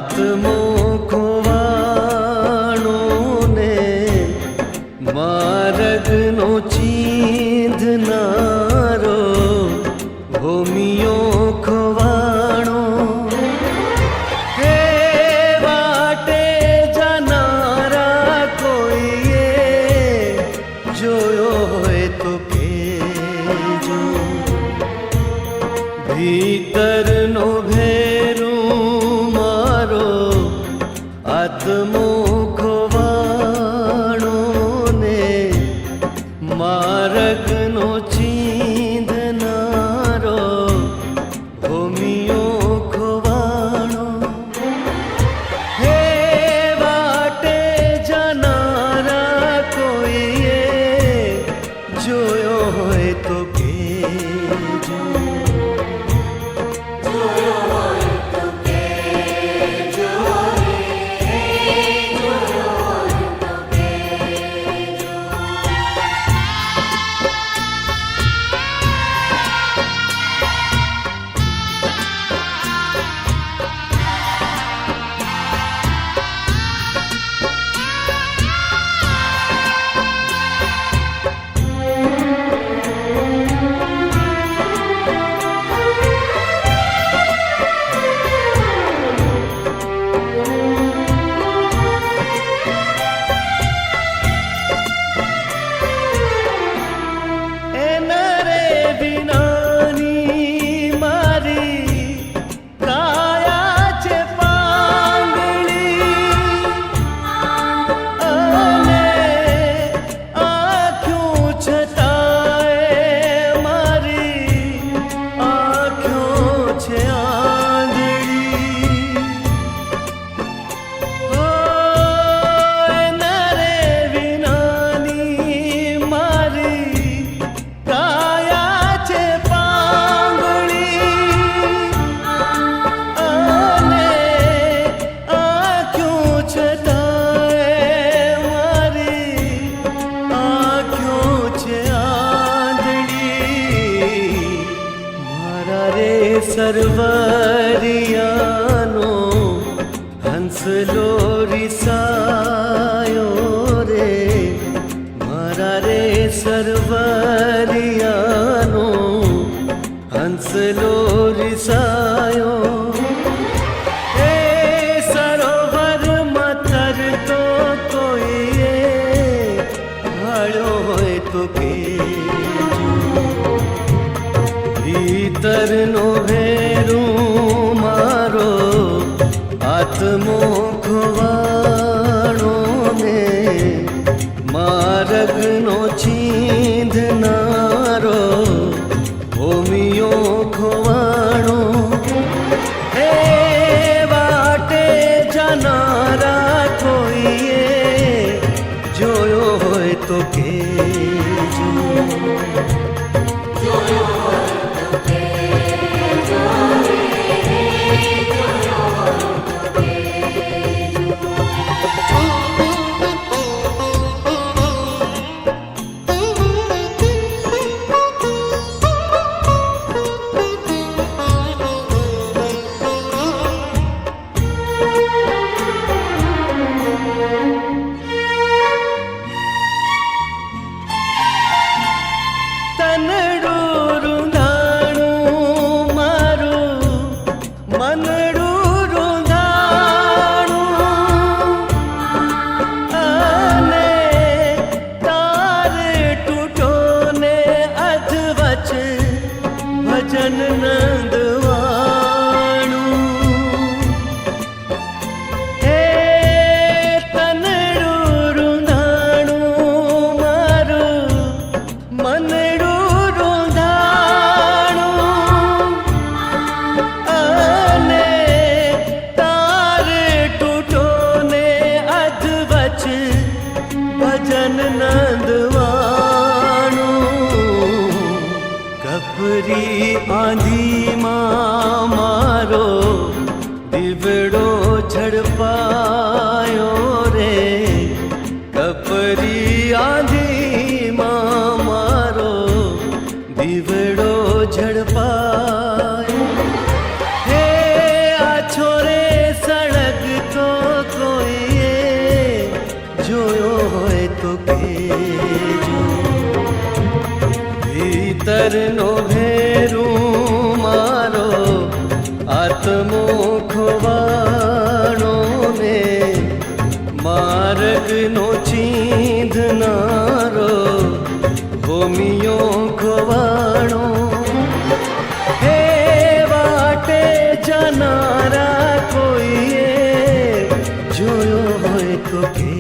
આત્મો ખોવાણો ને માર્ગનો ચીંધનારો ભૂમિયો ખોવાણો હે વાટે જનારા કોઈએ જોયો હોય તો કહેજો ભીતરનો ભેરું મારો આત્મો ખોવાણો ને માર્ગનો ચીંધનારો ભૂમિયો ખોવાણો હે વાટે જનારા કોઈએ જોયો હોય તો કહેજો સરવરિયાનો હંસલો રિસાયો રે મારા રે સરવરિયાનો હંસલો રિસાયો એ સરોવરમાં તરતો કોઈએ ભાળ્યો હોય તો કહેજો ભીતરનો ભેરું મારો આત્મો ખોવાણો ને માર્ગનો ચીંધનારો ભૂમિયો ખોવાણો હે વાટે જનારા કોઈએ જોયો હોય તો કહેજો ભજન નંદવાણું હે તનડું રૂંધાણું મારું મનડું રૂંધાણું અને તારે તૂટો ને અધવચ ભજન નંદવાણું કપરી આંધીમાં મારો દીવડો ઝડપાયો રે કપરી આંધીમાં મારો દીવડો ઝડપાયો હે આ છોરે સળગ લેજો ભીતરનો ભેરું મારો આત્મો ખોવાણો ને માર્ગનો ચીંધનારો હોમિયો ખોવાણો હે વાટે જનારા કોઈએ જોયો હોય તો કે